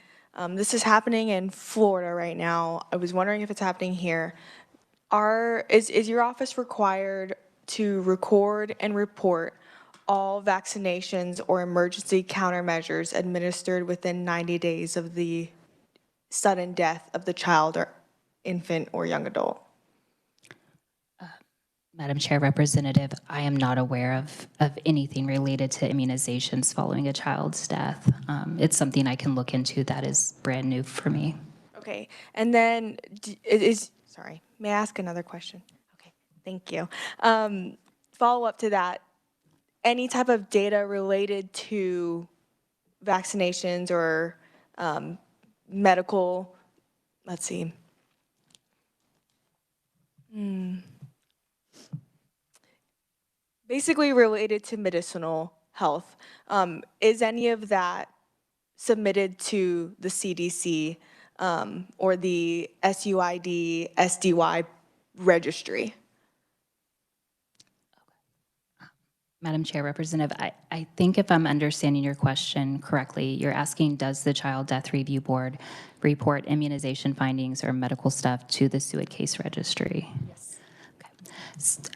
this is happening in Florida right now. I was wondering if it's happening here. Is your office required to record and report all vaccinations or emergency countermeasures administered within 90 days of the sudden death of the child or infant or young adult? Madam Chair, Representative, I am not aware of anything related to immunizations following a child's death. It's something I can look into. That is brand new for me. Okay, and then sorry, may I ask another question? Okay, thank you. Follow up to that, any type of data related to vaccinations or medical, let's see. Basically related to medicinal health. Is any of that submitted to the CDC or the SUID, SDY registry? Madam Chair, Representative, I think if I'm understanding your question correctly, you're asking, does the Child Death Review Board report immunization findings or medical stuff to the SUID case registry? Yes. Okay.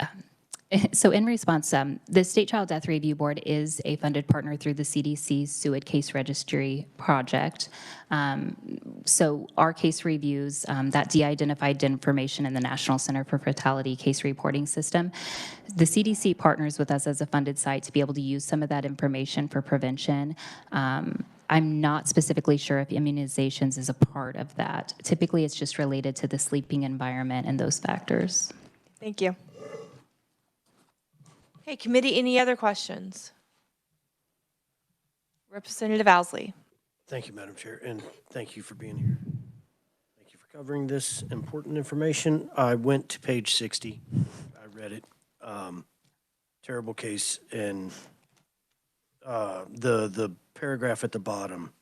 So in response, the State Child Death Review Board is a funded partner through the CDC's SUID Case Registry project. So our case reviews that de-identified information in the National Center for Fatality Case Reporting System. The CDC partners with us as a funded site to be able to use some of that information for prevention. I'm not specifically sure if immunizations is a part of that. Typically, it's just related to the sleeping environment and those factors. Thank you. Okay, committee, any other questions? Representative Owsley. Thank you, Madam Chair, and thank you for being here. Thank you for covering this important information. I went to page 60. I read it. terrible case, and the paragraph at the bottom,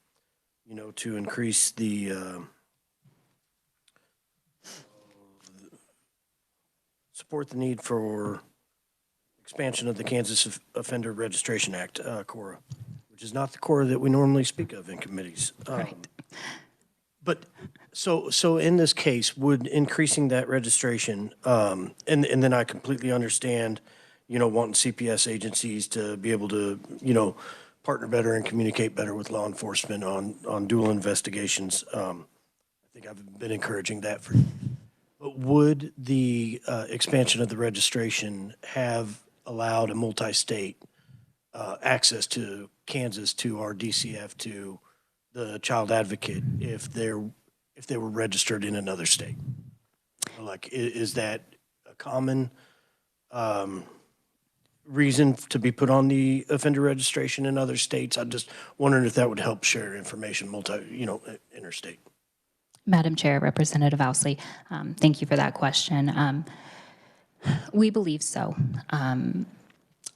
you know, to increase the support the need for expansion of the Kansas Offender Registration Act, CORA, which is not the CORA that we normally speak of in committees. Right. But so in this case, would increasing that registration, and then I completely understand, you know, wanting CPS agencies to be able to, you know, partner better and communicate better with law enforcement on dual investigations. I think I've been encouraging that for. But would the expansion of the registration have allowed a multi-state access to Kansas, to our DCF, to the child advocate if they were registered in another state? Like, is that a common reason to be put on the offender registration in other states? I'm just wondering if that would help share information interstate. Madam Chair, Representative Ousley, thank you for that question. We believe so.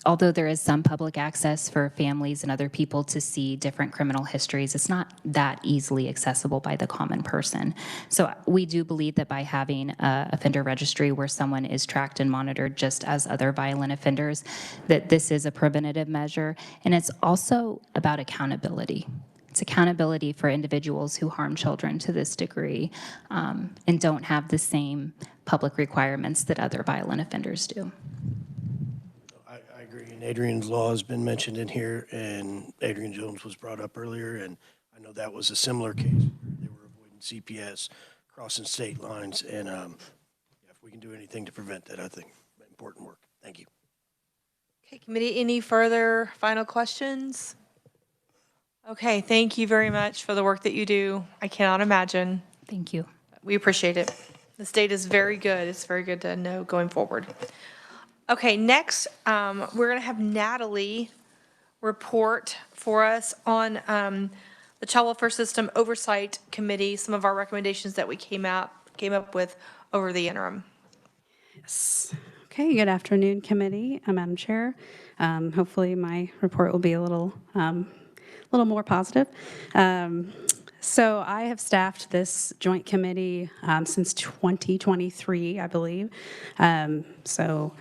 Although there is some public access for families and other people to see different criminal histories, it's not that easily accessible by the common person. So we do believe that by having an offender registry where someone is tracked and monitored just as other violent offenders, that this is a preventative measure. And it's also about accountability. It's accountability for individuals who harm children to this degree and don't have the same public requirements that other violent offenders do. I agree. And Adrian's law has been mentioned in here, and Adrian Jones was brought up earlier, and I know that was a similar case where they were avoiding CPS, crossing state lines, and if we can do anything to prevent that, I think important work. Thank you. Okay, committee, any further final questions? Okay, thank you very much for the work that you do. I cannot imagine. Thank you. We appreciate it. This data is very good. It's very good to know going forward. Okay, next, we're going to have Natalie report for us on the Child Welfare System Oversight Committee, some of our recommendations that we came up with over the interim. Yes. Okay, good afternoon, committee, Madam Chair. Hopefully my report will be a little more positive. So I have staffed this joint committee since 2023, I believe. So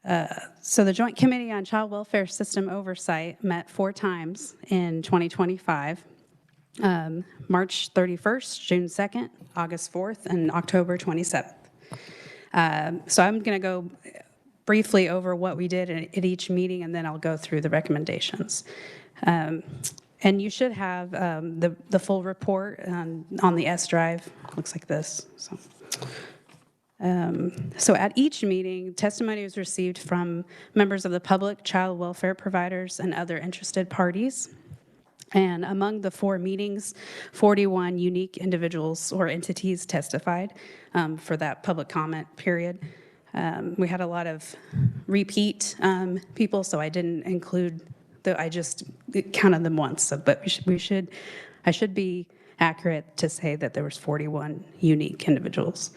the Joint Committee on Child Welfare System Oversight met 4 times in 2025, March 31st, June 2nd, August 4th, and October 27th. So I'm going to go briefly over what we did at each meeting, and then I'll go through the recommendations. And you should have the full report on the S drive. Looks like this. So at each meeting, testimony was received from members of the public, child welfare providers, and other interested parties. And among the 4 meetings, 41 unique individuals or entities testified for that public comment period. We had a lot of repeat people, so I didn't include I just counted them once. So, but I should be accurate to say that there was 41 unique individuals.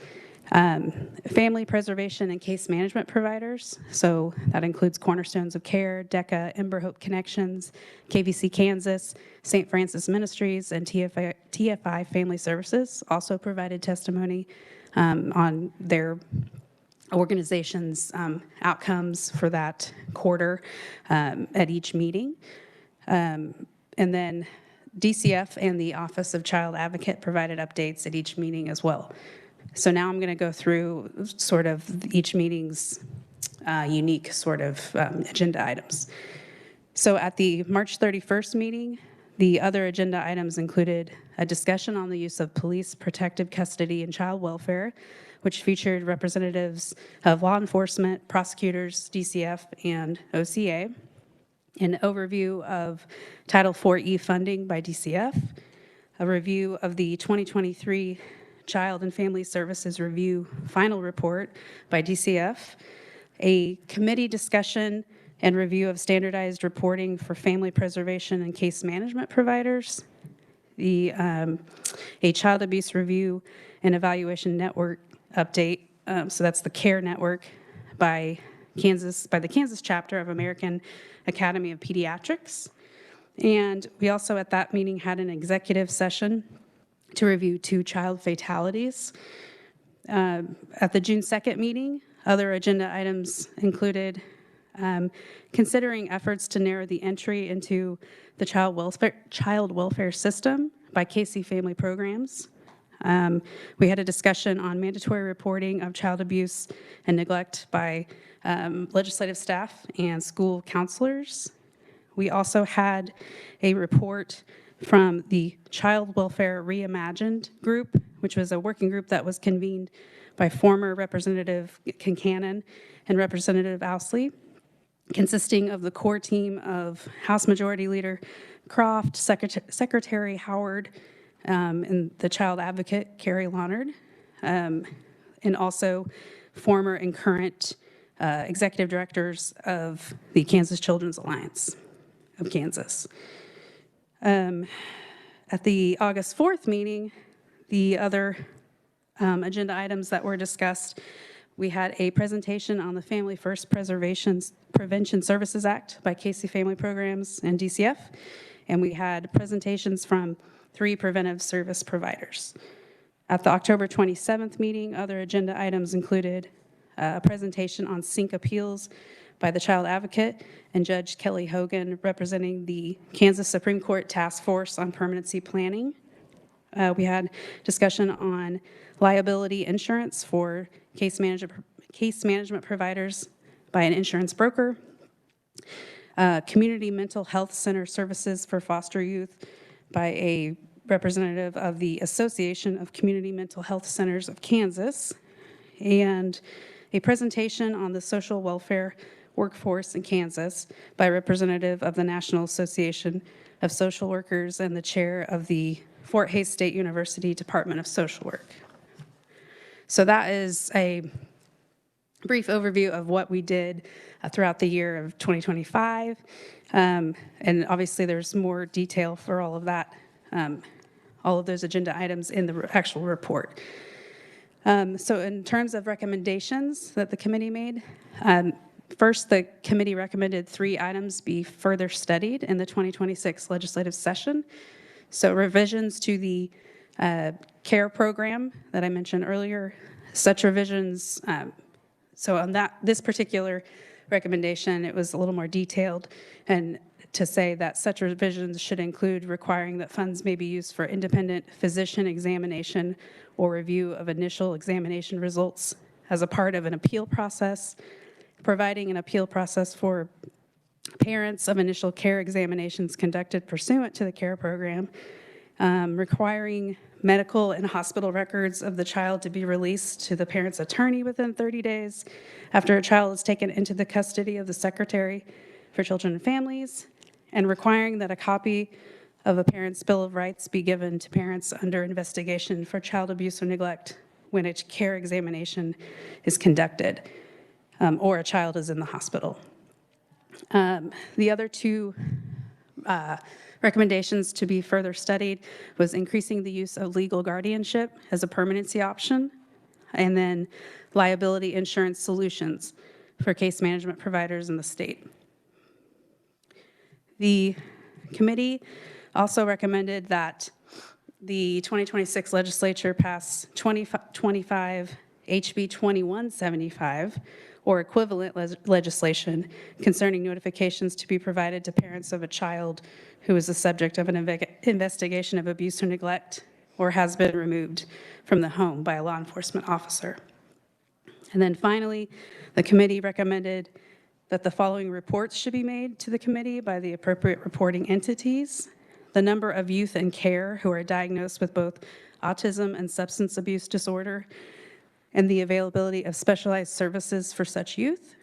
Family preservation and case management providers, so that includes Cornerstones of Care, DECA, Ember Hope Connections, KVC Kansas, St. Francis Ministries, and TFI Family Services also provided testimony on their organization's outcomes for that quarter at each meeting. And then DCF and the Office of Child Advocate provided updates at each meeting as well. So now I'm going to go through sort of each meeting's unique sort of agenda items. So at the March 31st meeting, the other agenda items included a discussion on the use of police protective custody and child welfare, which featured representatives of law enforcement, prosecutors, DCF, and OCA, an overview of Title IV-E funding by DCF, a review of the 2023 Child and Family Services Review Final Report by DCF, a committee discussion and review of standardized reporting for family preservation and case management providers, a child abuse review and evaluation network update, so that's the CARE network by the Kansas chapter of American Academy of Pediatrics. And we also at that meeting had an executive session to review 2 child fatalities. At the June 2nd meeting, other agenda items included considering efforts to narrow the entry into the child welfare system by KC Family Programs. We had a discussion on mandatory reporting of child abuse and neglect by legislative staff and school counselors. We also had a report from the Child Welfare Reimagined group, which was a working group that was convened by former Representative Kincannon and Representative Ousley, consisting of the core team of House Majority Leader Croft, Secretary Howard, and the child advocate Carrie Leonard, and also former and current executive directors of the Kansas Children's Alliance of Kansas. At the August 4th meeting, the other agenda items that were discussed, we had a presentation on the Family First Prevention Services Act by KC Family Programs and DCF, and we had presentations from 3 preventive service providers. At the October 27th meeting, other agenda items included a presentation on sync appeals by the child advocate and Judge Kelly Hogan, representing the Kansas Supreme Court Task Force on Permanency Planning. We had discussion on liability insurance for case management providers by an insurance broker, community mental health center services for foster youth by a representative of the Association of Community Mental Health Centers of Kansas, and a presentation on the social welfare workforce in Kansas by a representative of the National Association of Social Workers and the chair of the Fort Hays State University Department of Social Work. So that is a brief overview of what we did throughout the year of 2025. And obviously there's more detail for all of that, all of those agenda items in the actual report. So in terms of recommendations that the committee made, first, the committee recommended 3 items be further studied in the 2026 legislative session. So revisions to the CARE program that I mentioned earlier, such revisions, so on this particular recommendation, it was a little more detailed, and to say that such revisions should include requiring that funds may be used for independent physician examination or review of initial examination results as a part of an appeal process, providing an appeal process for parents of initial care examinations conducted pursuant to the CARE program, requiring medical and hospital records of the child to be released to the parent's attorney within 30 days after a child is taken into the custody of the Secretary for Children and Families, and requiring that a copy of a parent's Bill of Rights be given to parents under investigation for child abuse or neglect when a care examination is conducted or a child is in the hospital. The other 2 recommendations to be further studied was increasing the use of legal guardianship as a permanency option, and then liability insurance solutions for case management providers in the state. The committee also recommended that the 2026 legislature pass 2025 HB 2175 or equivalent legislation concerning notifications to be provided to parents of a child who is the subject of an investigation of abuse or neglect or has been removed from the home by a law enforcement officer. And then finally, the committee recommended that the following reports should be made to the committee by the appropriate reporting entities: the number of youth in care who are diagnosed with both autism and substance abuse disorder, and the availability of specialized services for such youth,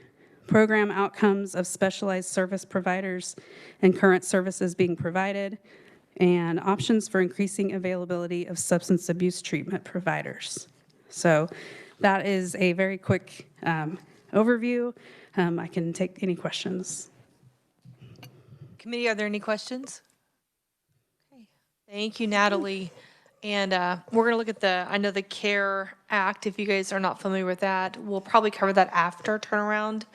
program outcomes of specialized service providers and current services being provided, and options for increasing availability of substance abuse treatment providers. So that is a very quick overview. I can take any questions. Committee, are there any questions? Okay. Thank you, Natalie. And we're going to look at I know the CARE Act, if you guys are not familiar with that. We'll probably cover that after turnaround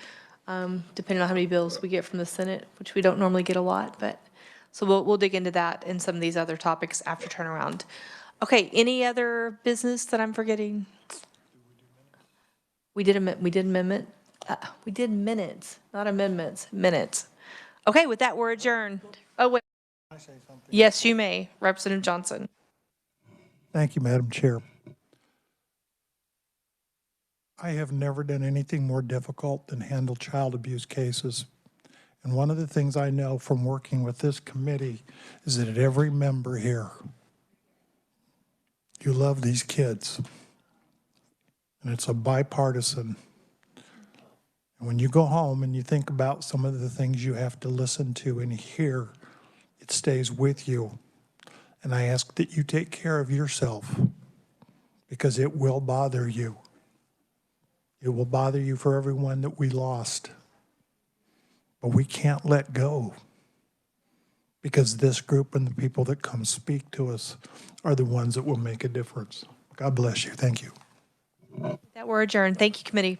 depending on how many bills we get from the Senate, which we don't normally get a lot, but, so we'll dig into that and some of these other topics after turnaround. Okay, any other business that I'm forgetting? We did amendment, we did minutes, not amendments, minutes. Okay, with that, we're adjourned. Oh, wait. Yes, you may, Representative Johnson. Thank you, Madam Chair. I have never done anything more difficult than handle child abuse cases. And one of the things I know from working with this committee is that every member here, you love these kids. And it's a bipartisan. And when you go home and you think about some of the things you have to listen to and hear, it stays with you. And I ask that you take care of yourself because it will bother you. It will bother you for everyone that we lost. But we can't let go because this group and the people that come speak to us are the ones that will make a difference. God bless you. Thank you. That we're adjourned. Thank you, committee.